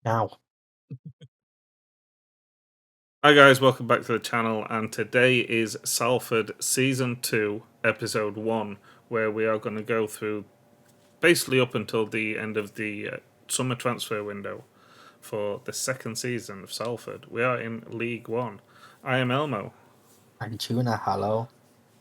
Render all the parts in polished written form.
Now, Hi guys, welcome back to the channel, and today is Salford Season 2, Episode 1, where we are going to go through basically up until the end of the summer transfer window for the second season of Salford. We are in League 1. I am Elmo. I'm Tuna. Hello.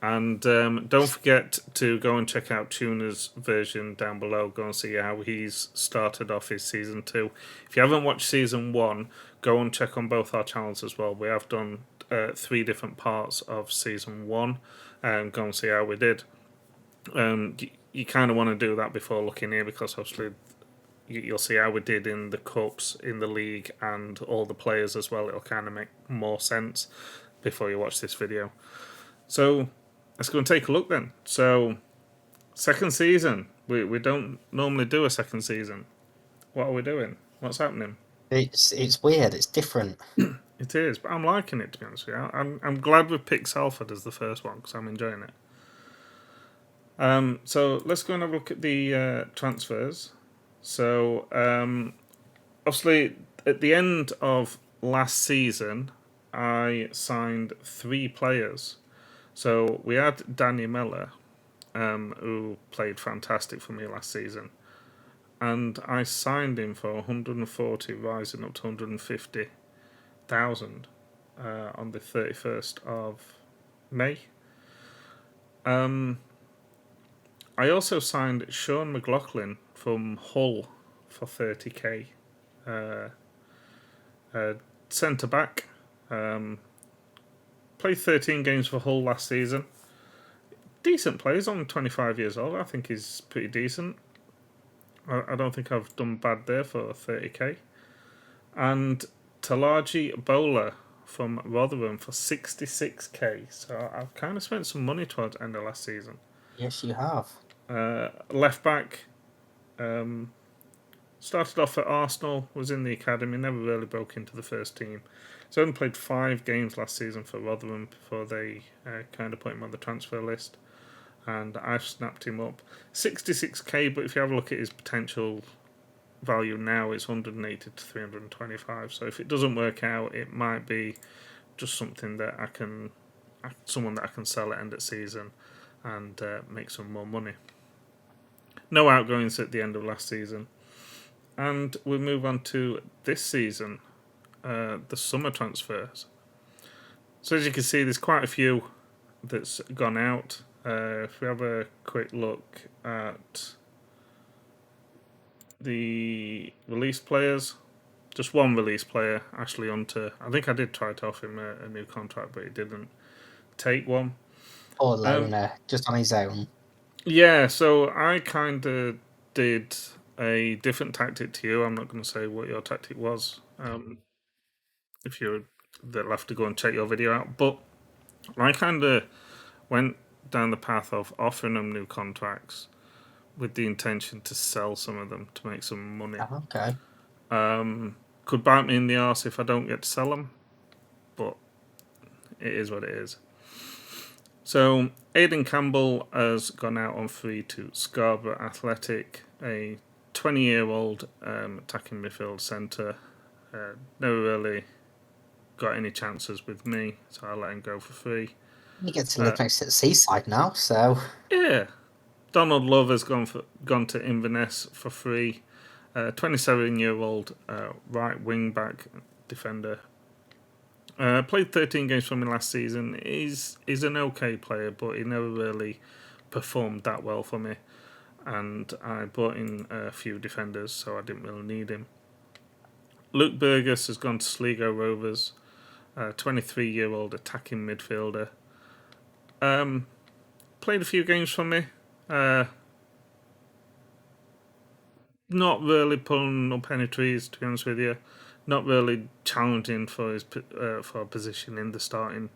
And don't forget to go and check out Tuna's version down below. Go and see how he's started off his Season 2. If you haven't watched Season 1, go and check on both our channels as well. We have done 3 different parts of Season 1. Go and see how we did. You kind of want to do that before looking here, because obviously you'll see how we did in the cups, in the league, and all the players as well. It'll kind of make more sense before you watch this video. So let's go and take a look then. So, second season. We don't normally do a second season. What are we doing? What's happening? It's weird. It's different. It is, but I'm liking it, to be honest with you. I'm glad we picked Salford as the first one, because I'm enjoying it. So let's go and have a look at the transfers. So obviously at the end of last season, I signed 3 players. So we had Danny Miller, who played fantastic for me last season, and I signed him for 140, rising up to 150,000 on the 31st of May. I also signed Sean McLaughlin from Hull for 30k. Centre back. Played 13 games for Hull last season. Decent player. He's only 25 years old. I think he's pretty decent. I don't think I've done bad there for 30k. And Talaji Bowler from Rotherham for 66k. So I've kind of spent some money towards the end of last season. Yes, you have. Left back. Started off at Arsenal, was in the academy, never really broke into the first team. He's only played 5 games last season for Rotherham before they kind of put him on the transfer list. And I've snapped him up. 66k, but if you have a look at his potential value now, it's 180 to 325. So if it doesn't work out, it might be just something that someone that I can sell at end of season and make some more money. No outgoings at the end of last season. And we move on to this season, the summer transfers. So as you can see, there's quite a few that's gone out. If we have a quick look at the release players, just one release player, Ashley Hunter. I think I did try to offer him a new contract, but he didn't take one. Poor loner, just on his own. Yeah, so I kind of did a different tactic to you. I'm not going to say what your tactic was. If they'll have to go and check your video out. But I kind of went down the path of offering them new contracts with the intention to sell some of them to make some money. Okay. Could bite me in the arse if I don't get to sell them, but it is what it is. So Aidan Campbell has gone out on free to Scarborough Athletic, a 20-year-old attacking midfield centre. Never really got any chances with me, so I let him go for free. He gets to live next to the seaside now, so Yeah. Donald Love has gone to Inverness for free. 27-year-old right wing back defender. Played 13 games for me last season. He's an okay player, but he never really performed that well for me. And I brought in a few defenders, so I didn't really need him. Luke Burgess has gone to Sligo Rovers. 23-year-old attacking midfielder. Played a few games for me. Not really pulling up any trees, to be honest with you. Not really challenging for a position in the starting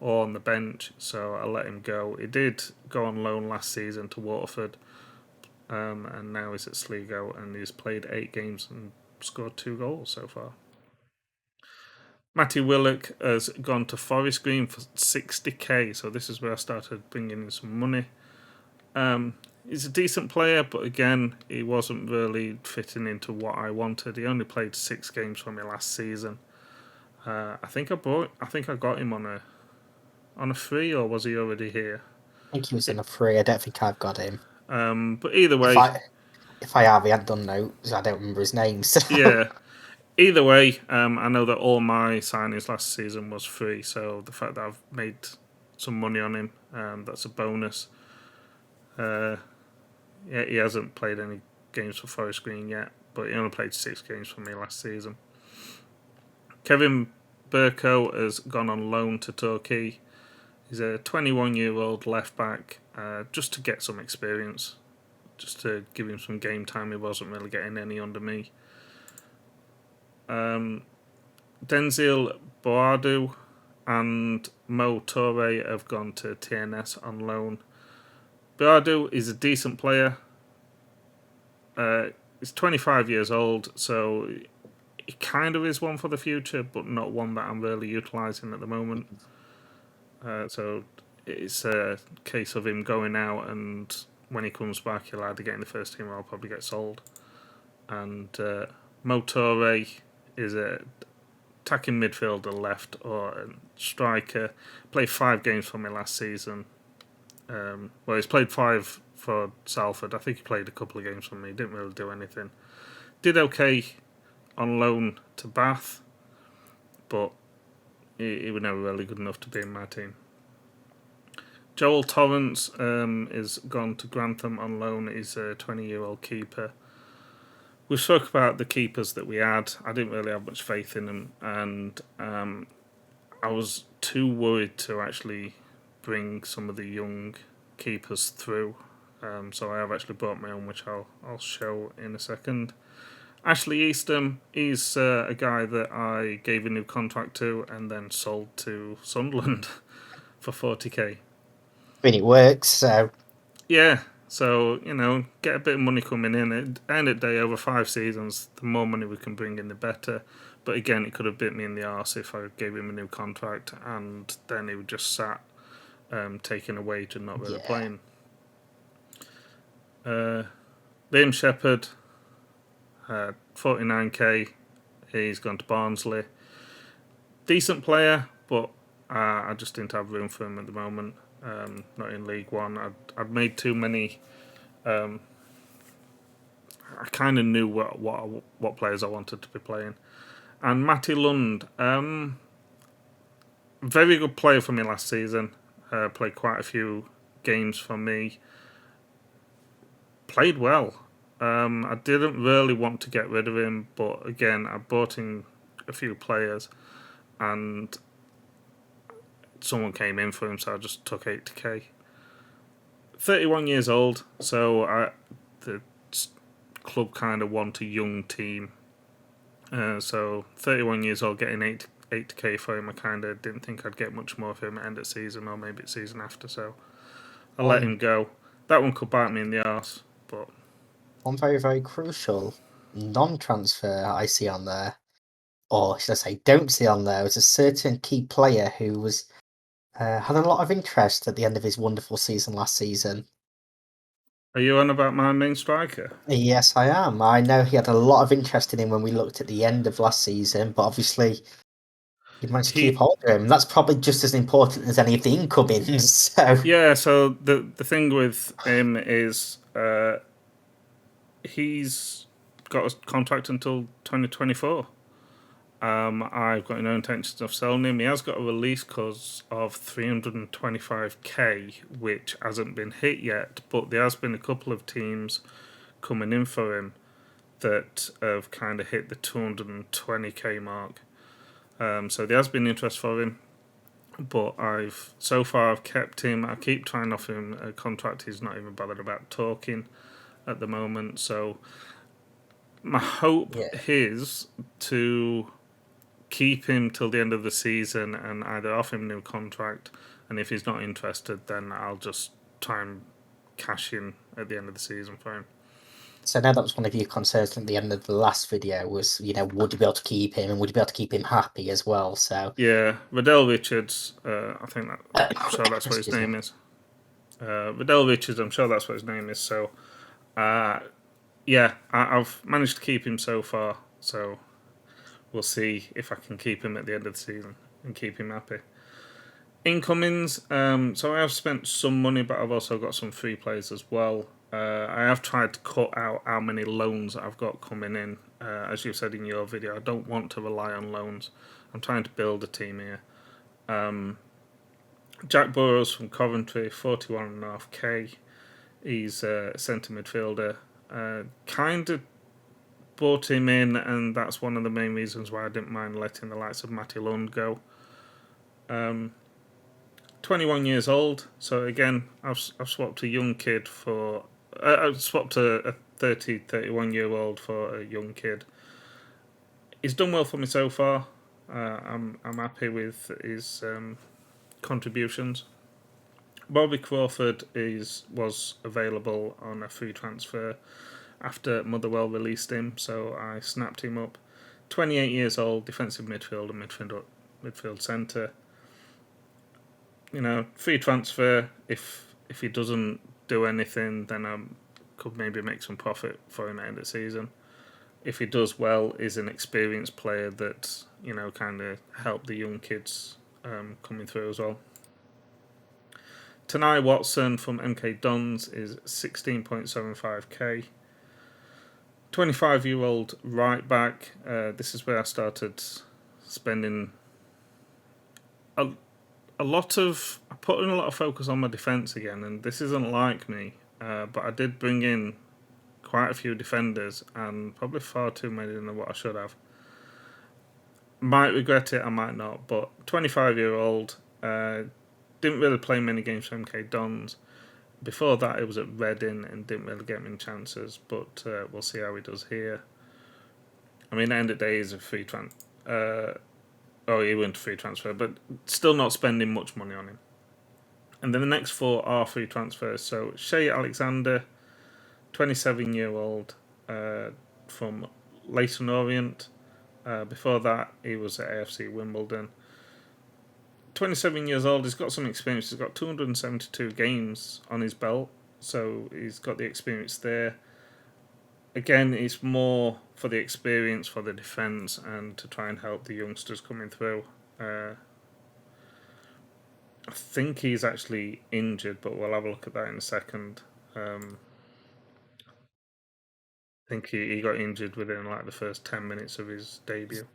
or on the bench, so I let him go. He did go on loan last season to Waterford, and now he's at Sligo, and he's played 8 games and scored 2 goals so far. Matty Willock has gone to Forest Green for 60k, so this is where I started bringing in some money. he's a decent player, but again, he wasn't really fitting into what I wanted. He only played 6 games for me last season. I think I got him on a free, or was he already here? I think he was in a free. I don't think I've got him. But either way, if I have, he hadn't done notes. I don't remember his name. So. Yeah. Either way, I know that all my signings last season was free, so the fact that I've made some money on him, that's a bonus. Yeah, he hasn't played any games for Forest Green yet, but he only played 6 games for me last season. Kevin Burko has gone on loan to Torquay. He's a 21-year-old left back, just to get some experience, just to give him some game time. He wasn't really getting any under me. Denzil Baradu and Toray have gone to TNS on loan. Baradu is a decent player. He's 25 years old, so he kind of is one for the future, but not one that I'm really utilising at the moment. So it's a case of him going out, and when he comes back, he'll either get in the first team or I'll probably get sold. And Toray is a attacking midfielder left or a striker. Played 5 games for me last season. Well, he's played 5 for Salford. I think he played a couple of games for me. Didn't really do anything. Did okay on loan to Bath, but he was never really good enough to be in my team. Joel Torrance is gone to Grantham on loan. He's a 20-year-old keeper. We spoke about the keepers that we had. I didn't really have much faith in them, and I was too worried to actually bring some of the young keepers through. So I have actually brought my own, which I'll show in a second. Ashley Easton, he's a guy that I gave a new contract to and then sold to Sunderland for 40k. I mean, it works, so... Yeah, so, get a bit of money coming in. At the end of the day, over 5 seasons, the more money we can bring in, the better. But again, it could have bit me in the arse if I gave him a new contract and then he would just sat taking a wage and not really playing. Liam Sheppard, 49k, he's gone to Barnsley. Decent player, but I just didn't have room for him at the moment. Not in League One. I'd made too many. I kind of knew what players I wanted to be playing. And Matty Lund, very good player for me last season. Played quite a few games for me. Played well. I didn't really want to get rid of him, but again, I bought in a few players, and someone came in for him, so I just took 80k. 31 years old, so the club kind of want a young team. So 31 years old, getting 80k for him, I kind of didn't think I'd get much more for him at end of season, or maybe it's season after, so I let him go. That one could bite me in the arse, but... One very, very crucial non-transfer I see on there, or should I say don't see on there, was a certain key player who was had a lot of interest at the end of his wonderful season last season. Are you on about my main striker? Yes, I am. I know he had a lot of interest in him when we looked at the end of last season, but obviously he managed to keep hold of him. That's probably just as important as any of the incomings. So yeah, so the thing with him is he's got a contract until 2024. I've got no intentions of selling him. He has got a release clause of 325k, which hasn't been hit yet, but there has been a couple of teams coming in for him that have kind of hit the 220k mark. So there has been interest for him, but I've kept him. I keep trying to offer him a contract. He's not even bothered about talking at the moment. So my hope is to keep him till the end of the season and either offer him a new contract, and if he's not interested, then I'll just try and cash in at the end of the season for him. So now that was one of your concerns at the end of the last video was, would you be able to keep him, and would you be able to keep him happy as well? So yeah, Radel Richards, I think that's what his name is. Radel Richards, I'm sure that's what his name is. So, yeah, I've managed to keep him so far. So, we'll see if I can keep him at the end of the season and keep him happy. Incomings, so I have spent some money, but I've also got some free players as well. I have tried to cut out how many loans I've got coming in. As you said in your video, I don't want to rely on loans. I'm trying to build a team here. Jack Burrows from Coventry, 41.5k. He's a centre midfielder. Kind of brought him in, and that's one of the main reasons why I didn't mind letting the likes of Matty Lund go. 21 years old, so again, I've swapped a young kid for... I've swapped a 31-year-old for a young kid. He's done well for me so far. I'm happy with his contributions. Bobby Crawford was available on a free transfer after Motherwell released him, so I snapped him up. 28 years old, defensive midfielder, midfield centre. You know, free transfer. If he doesn't do anything, then I could maybe make some profit for him at the end of the season. If he does well, is an experienced player that, you know, kind of help the young kids coming through as well. Tanai Watson from MK Dons is 16.75k. 25-year-old right back. This is where I started spending putting a lot of focus on my defence again, and this isn't like me, but I did bring in quite a few defenders, and probably far too many than what I should have. Might regret it, I might not, but 25-year-old, didn't really play many games for MK Dons. Before that, it was at Reading and didn't really get many chances, but we'll see how he does here. I mean, at the end of the day, he's a free transfer. He went to free transfer, but still not spending much money on him. And then the next four are free transfers. So Shea Alexander, 27-year-old from Leyton Orient. Before that, he was at AFC Wimbledon. 27 years old, he's got some experience. He's got 272 games on his belt, so he's got the experience there. Again, it's more for the experience, for the defence, and to try and help the youngsters coming through. I think he's actually injured, but we'll have a look at that in a second. I think he got injured within like the first 10 minutes of his debut.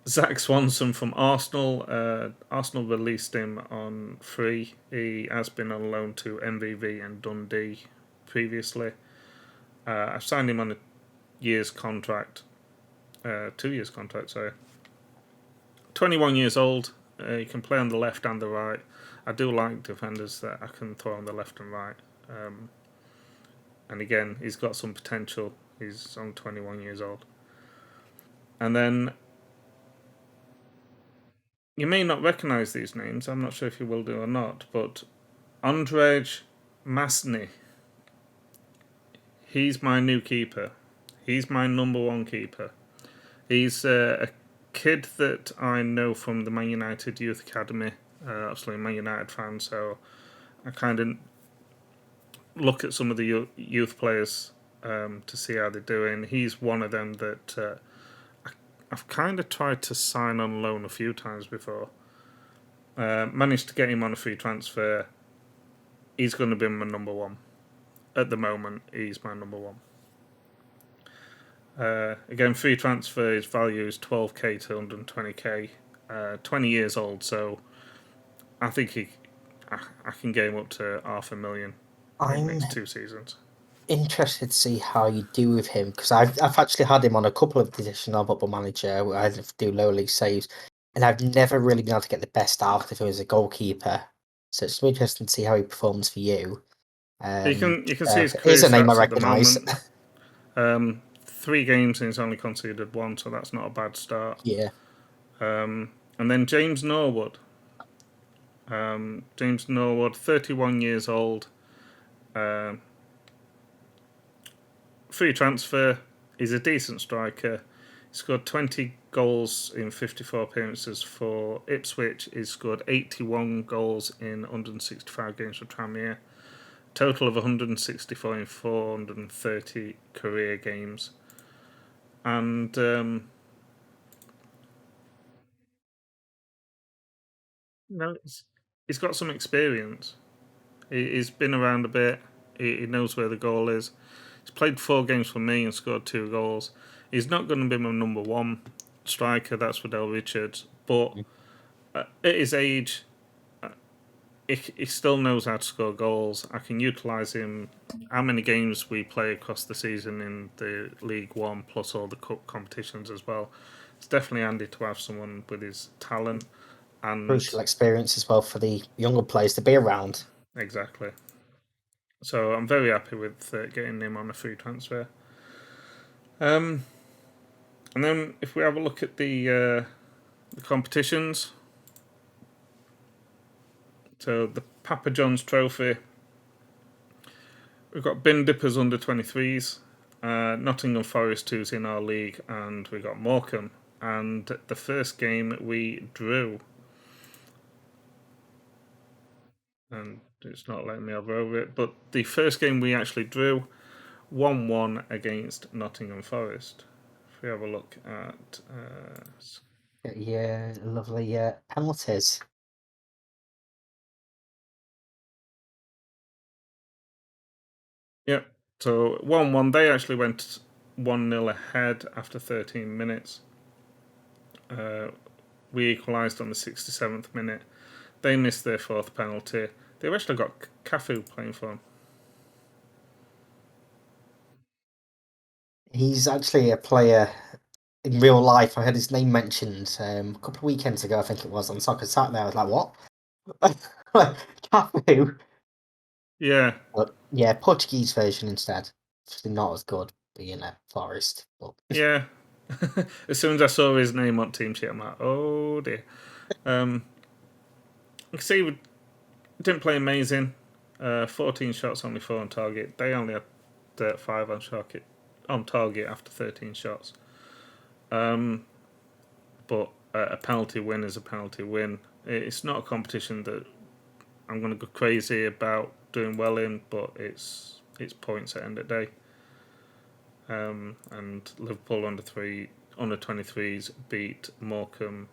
Zack Swan from Arsenal. Arsenal released him on free. He has been on loan to MVV and Dundee previously. I've signed him on a 2 years contract, sorry. 21 years old. He can play on the left and the right. I do like defenders that I can throw on the left and right. And again, he's got some potential. He's only 21 years old. And then you may not recognise these names. I'm not sure if you will do or not, but Andrej Mastny. He's my new keeper. He's my number one keeper. He's a kid that I know from the Man United Youth Academy. Obviously, a Man United fan, so I kind of look at some of the youth players to see how they're doing. He's one of them that I've kind of tried to sign on loan a few times before. Managed to get him on a free transfer. He's going to be my number one. At the moment, he's my number one. Again, free transfer, his value is 12k to 120k. 20 years old, so I think I can get him up to $500,000 in the next 2 seasons. Interested to see how you do with him, because I've actually had him on a couple of editions of Football Manager where I do low league saves, and I've never really been able to get the best out of him as a goalkeeper. So it's really interesting to see how he performs for you. You can see his career Here's a name I stats at the recognise. moment. 3 games and he's only conceded 1, so that's not a bad start. Yeah. And then James Norwood. 31 years old. Free transfer. He's a decent striker. He scored 20 goals in 54 appearances for Ipswich. He's scored 81 goals in 165 games for Tranmere. Total of 164 in 430 career games. And he's got some experience. He's been around a bit. He knows where the goal is. He's played 4 games for me and scored 2 goals. He's not going to be my number one striker. That's Radel Richards. But at his age, he still knows how to score goals. I can utilise him. How many games we play across the season in the League One, plus all the cup competitions as well. It's definitely handy to have someone with his talent and crucial experience as well for the younger players to be around. Exactly. So I'm very happy with getting him on a free transfer. And then if we have a look at the competitions, so the Papa John's Trophy, we've got Bin Dippers under 23s, Nottingham Forest, who's in our league, and we got Morecambe. And the first game we drew, and it's not letting me hover over it, but the first game we actually drew, 1-1 against Nottingham Forest. If we have a look at Yeah, lovely penalties. Yep. So 1-1. They actually went 1-0 ahead after 13 minutes. We equalised on the 67th minute. They missed their 4th penalty. They've actually got Cafu playing for them. He's actually a player in real life. I heard his name mentioned a couple of weekends ago, I think it was, on Soccer Saturday. I was like, what? Cafu? Yeah. But yeah, Portuguese version instead. Obviously not as good, being a Forest. But Yeah. As soon as I saw his name on team sheet, I'm like, oh dear. You can see we didn't play amazing. 14 shots, only 4 on target. They only had 5 on target after 13 shots. But a penalty win is a penalty win. It's not a competition that I'm going to go crazy about doing well in, but it's points at the end of the day. And Liverpool under 23s beat Morecambe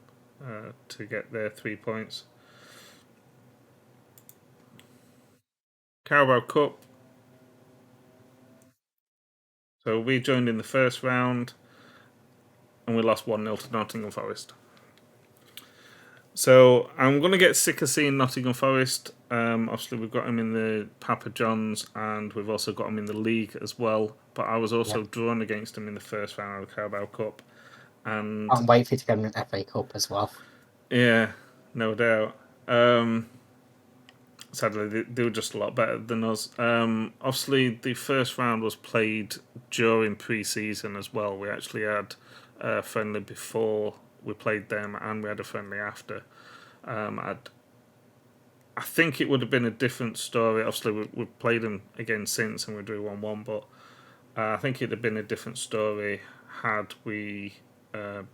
to get their 3 points. Carabao Cup. So we joined in the first round and we lost 1-0 to Nottingham Forest. So I'm going to get sick of seeing Nottingham Forest. Obviously, we've got him in the Papa John's and we've also got him in the league as well. But I was also drawn against him in the first round of the Carabao Cup. And can't wait for you to get him in an FA Cup as well. Yeah, no doubt. Sadly, they were just a lot better than us. Obviously, the first round was played during pre-season as well. We actually had a friendly before we played them, and we had a friendly after. I think it would have been a different story. Obviously, we've played them again since, and we drew 1-1. But I think it'd have been a different story had we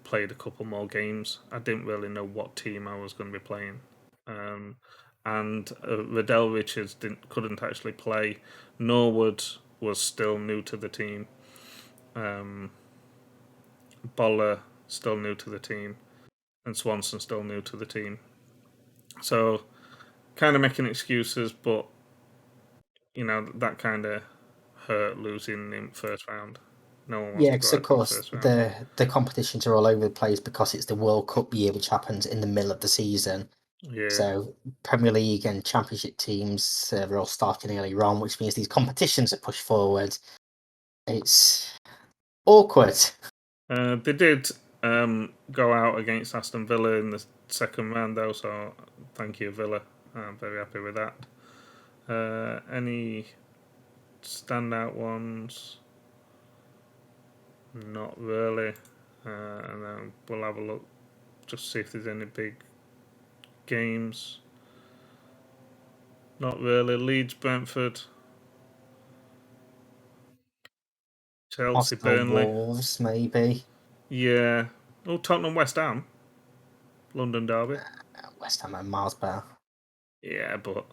played a couple more games. I didn't really know what team I was going to be playing. And Radel Richards couldn't actually play. Norwood was still new to the team. Boller still new to the team, and Swanson still new to the team. So, kind of making excuses, but that kind of hurt losing in first round. No one wants to because go of out in the course first round. the competitions are all over the place because it's the World Cup year, which happens in the middle of the season. Yeah. So Premier League and Championship teams are all starting earlier on, which means these competitions are pushed forward. It's awkward. They did go out against Aston Villa in the second round, though, so thank you, Villa. I'm very happy with that. Any standout ones? Not really. And then we'll have a look, just see if there's any big games. Not really. Leeds, Brentford, Chelsea, Arsenal, Burnley. Wolves, maybe. Yeah. Oh, Tottenham West Ham. London derby. West Ham and miles better. Yeah, but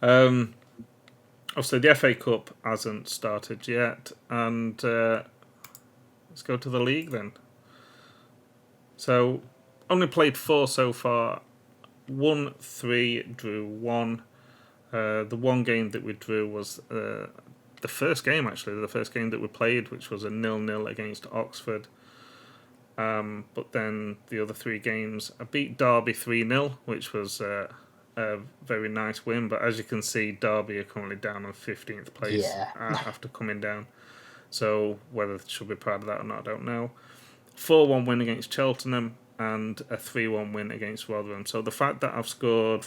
obviously the FA Cup hasn't started yet, and let's go to the league then. So, only played 4 so far. Won 3, drew 1. The one game that we drew was the first game, actually, the first game that we played, which was a 0-0 against Oxford. But then the other 3 games, I beat Derby 3-0, which was a very nice win. But as you can see, Derby are currently down on 15th place after coming down. So whether they should be proud of that or not, I don't know. 4-1 win against Cheltenham and a 3-1 win against Rotherham. So the fact that I've scored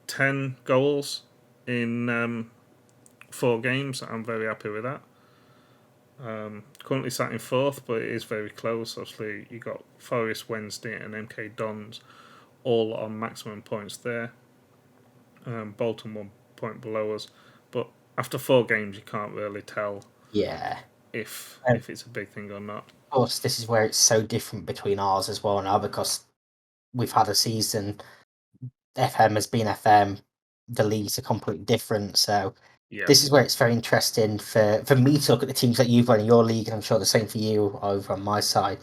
10 goals in 4 games, I'm very happy with that. Currently sat in 4th, but it is very close. Obviously, you got Forest, Wednesday, and MK Dons all on maximum points there. Bolton 1 point below us, but after 4 games, you can't really tell. If it's a big thing or not. Of course, this is where it's so different between ours as well now, because we've had a season. FM has been FM. The leagues are completely different, so. Yeah. This is where it's very interesting for me to look at the teams that you've run in your league, and I'm sure the same for you over on my side.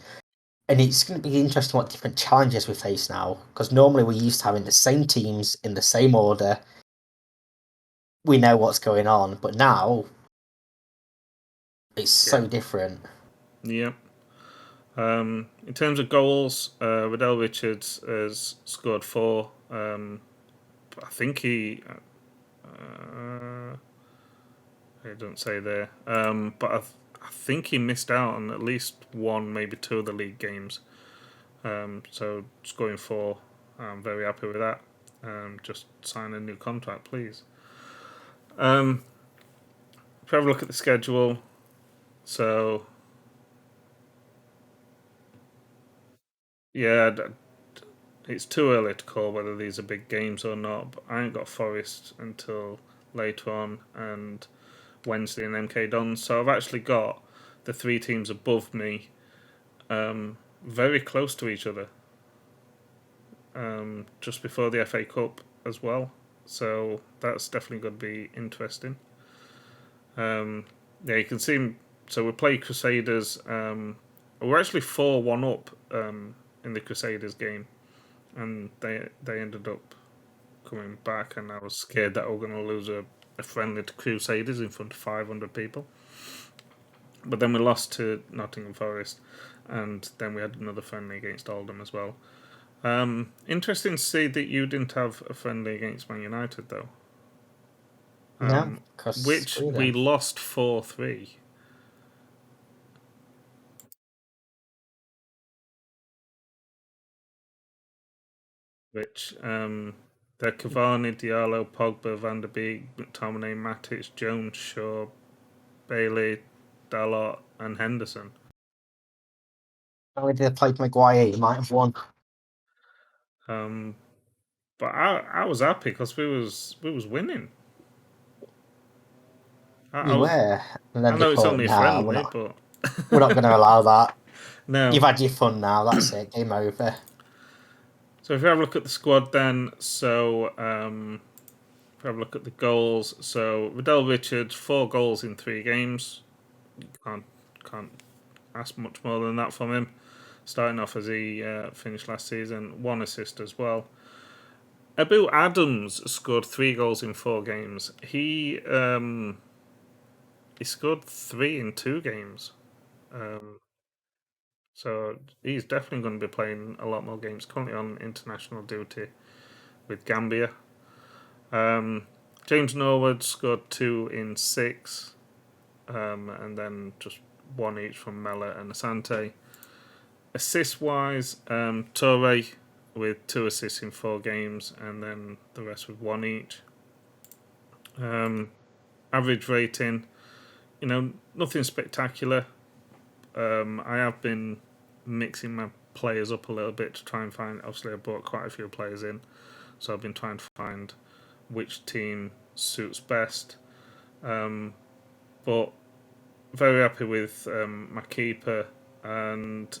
And it's going to be interesting what different challenges we face now, because normally we're used to having the same teams in the same order. We know what's going on, but now it's so different. Yep. In terms of goals, Radel Richards has scored 4. I think he... it doesn't say there. But I think he missed out on at least 1, maybe 2 of the league games. So scoring 4, I'm very happy with that. Just sign a new contract, please. If we have a look at the schedule, so yeah, it's too early to call whether these are big games or not. But I ain't got Forest until later on, and Wednesday and MK Dons. So I've actually got the 3 teams above me very close to each other. Just before the FA Cup as well. So that's definitely going to be interesting. You can see. So we play Crusaders. We're actually 4-1 up in the Crusaders game, and they ended up coming back, and I was scared that we were going to lose a friendly to Crusaders in front of 500 people. But then we lost to Nottingham Forest, and then we had another friendly against Oldham as well. Interesting to see that you didn't have a friendly against Man United, though. No, which we lost 4-3. Which they're Cavani, Diallo, Pogba, Van der Beek, McTominay, Matic, Jones, Shaw, Bailey, Dalot, and Henderson. If they played Maguire, you might have won. But I was happy because we was winning. I know it's only a friendly, but we're not going to allow that. No, you've had your fun now. That's it. Game over. So if we have a look at the squad, then if we have a look at the goals, so Radel Richards 4 goals in 3 games. You can't ask much more than that from him. Starting off as he finished last season, 1 assist as well. Abu Adams scored 3 goals in 4 games. He scored 3 in 2 games. So he's definitely going to be playing a lot more games. Currently on international duty with Gambia. James Norwood scored 2 in 6. And then just 1 each from Mella and Asante. Assist-wise, Toray with 2 assists in 4 games, and then the rest with 1 each. Average rating, nothing spectacular. I have been mixing my players up a little bit to try and find. Obviously, I brought quite a few players in, so I've been trying to find which team suits best. But very happy with my keeper, And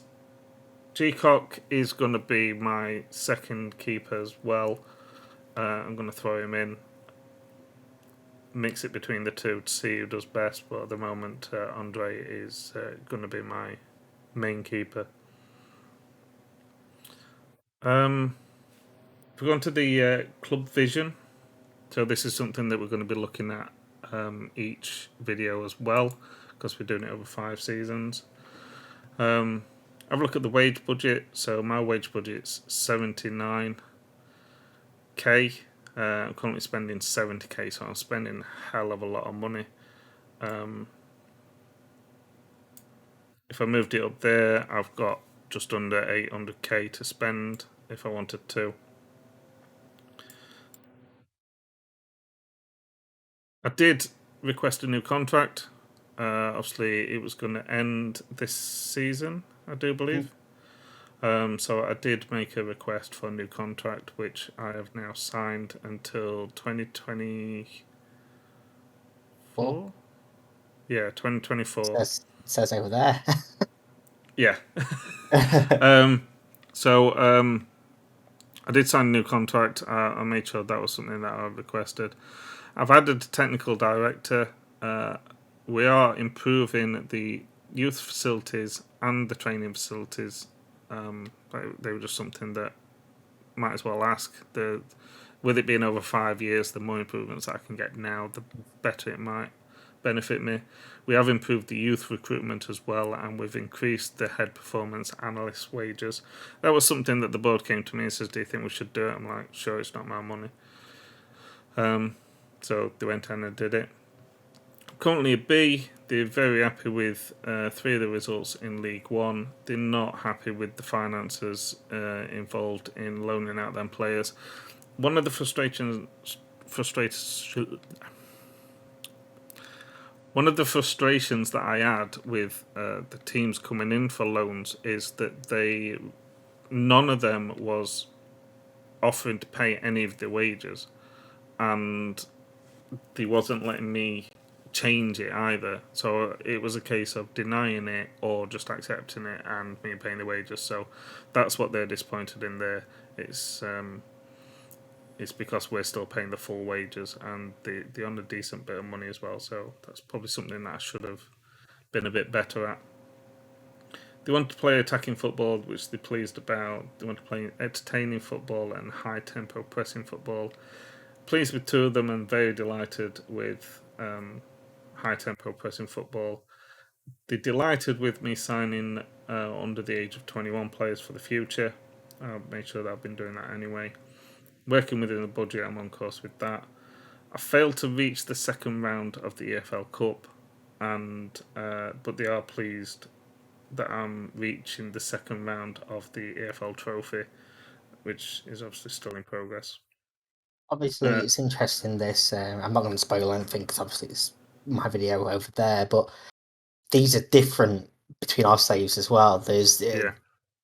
G-Cock is going to be my second keeper as well. I'm going to throw him in, mix it between the two to see who does best. But at the moment, Andrej is going to be my main keeper. If we go on to the club vision, so this is something that we're going to be looking at each video as well, because we're doing it over 5 seasons. Have a look at the wage budget. So my wage budget's 79k. I'm currently spending 70k, so I'm spending a hell of a lot of money. If I moved it up there, I've got just under 800k to spend if I wanted to. I did request a new contract. Obviously, it was going to end this season, I do believe. So I did make a request for a new contract, which I have now signed until 2024. Yeah, 2024. Says over there. Yeah. So I did sign a new contract. I made sure that was something that I requested. I've added a technical director. We are improving the youth facilities and the training facilities. They were just something that might as well ask. With it being over 5 years, the more improvements I can get now, the better it might benefit me. We have improved the youth recruitment as well, and we've increased the head performance analyst wages. That was something that the board came to me and says, "Do you think we should do it?" I'm like, "Sure, it's not my money." So they went in and did it. Currently a B. They're very happy with 3 of the results in League One. They're not happy with the finances involved in loaning out them players. One of the frustrations that I had with the teams coming in for loans is that none of them was offering to pay any of the wages, and they wasn't letting me change it either. So it was a case of denying it or just accepting it and me paying the wages. So that's what they're disappointed in there. It's because we're still paying the full wages, and they're on a decent bit of money as well. So that's probably something that I should have been a bit better at. They want to play attacking football, which they're pleased about. They want to play entertaining football and high tempo pressing football. Pleased with 2 of them and very delighted with high tempo pressing football. They're delighted with me signing under the age of 21 players for the future. I'll make sure that I've been doing that anyway. Working within the budget, I'm on course with that. I failed to reach the second round of the EFL Cup, but they are pleased that I'm reaching the second round of the EFL Trophy, which is obviously still in progress. Obviously, it's interesting. This I'm not going to spoil anything because obviously it's my video over there. But these are different between our saves as well. There's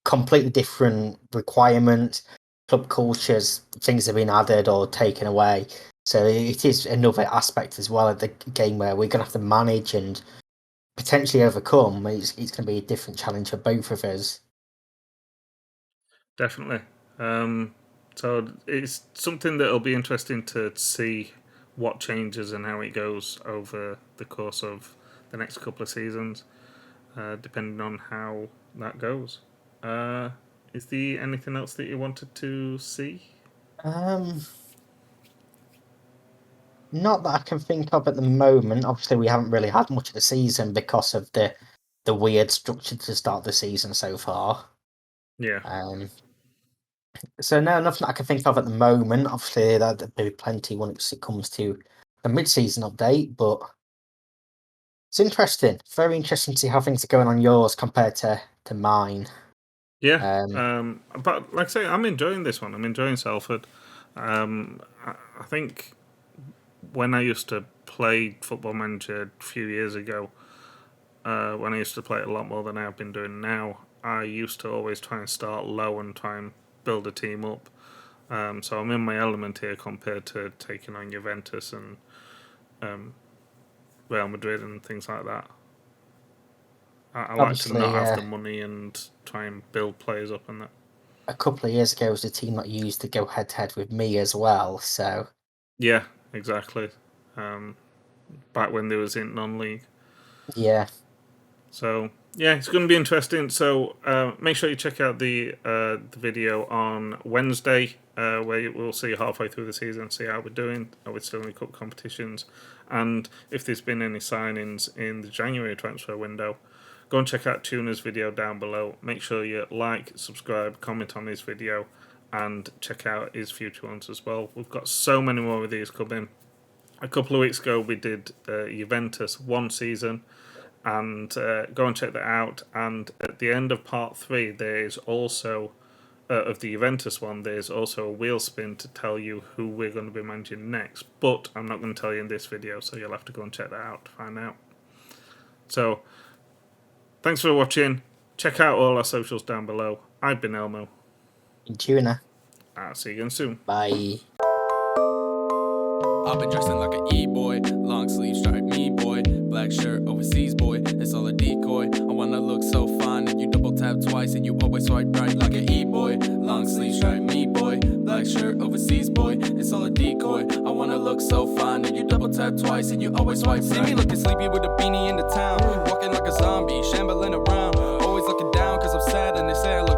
completely different requirements, club cultures, things have been added or taken away. So it is another aspect as well of the game where we're going to have to manage and potentially overcome. It's going to be a different challenge for both of us. Definitely. So it's something that'll be interesting to see what changes and how it goes over the course of the next couple of seasons, depending on how that goes. Is there anything else that you wanted to see? Not that I can think of at the moment. Obviously, we haven't really had much of the season because of the weird structure to start the season so far. Yeah. So no, nothing I can think of at the moment. Obviously, there'll be plenty once it comes to the mid-season update, but it's interesting. Very interesting to see how things are going on yours compared to mine. Yeah. But like I say, I'm enjoying this one. I'm enjoying Salford. I think when I used to play Football Manager a few years ago, when I used to play it a lot more than I've been doing now, I used to always try and start low and try and build a team up. So I'm in my element here compared to taking on Juventus and Real Madrid and things like that. I like to not have Obviously, the money and try and build players up and that. a couple of years ago was the team that used to go head-to-head with me as well, so... Yeah, exactly. Back when there was in non-league. Yeah. So, yeah, it's going to be interesting. So, make sure you check out the video on Wednesday, where we'll see halfway through the season, see how we're doing. Are we still in the cup competitions? And if there's been any signings in the January transfer window, go and check out Tuner's video down below. Make sure you like, subscribe, comment on his video, and check out his future ones as well. We've got so many more of these coming. A couple of weeks ago, we did Juventus one season, and go and check that out. And at the end of part 3, there's also, of the Juventus one, there's also a wheel spin to tell you who we're going to be managing next. But I'm not going to tell you in this video, so you'll have to go and check that out to find out. So, thanks for watching. Check out all our socials down below. I've been Elmo. Tuna. I'll see you again soon. Bye. I've been dressing like an E-boy, long sleeve stripe me boy, black shirt overseas boy, it's all a decoy. I wanna look so fine and you double tap twice and you always swipe right like an E-boy, long sleeve stripe me boy, black shirt overseas boy, it's all a decoy. I wanna look so fine and you double tap twice and you always swipe right. See me looking sleepy with a beanie in the town, walking like a zombie, shambling around, always looking down cause I'm sad and they say I look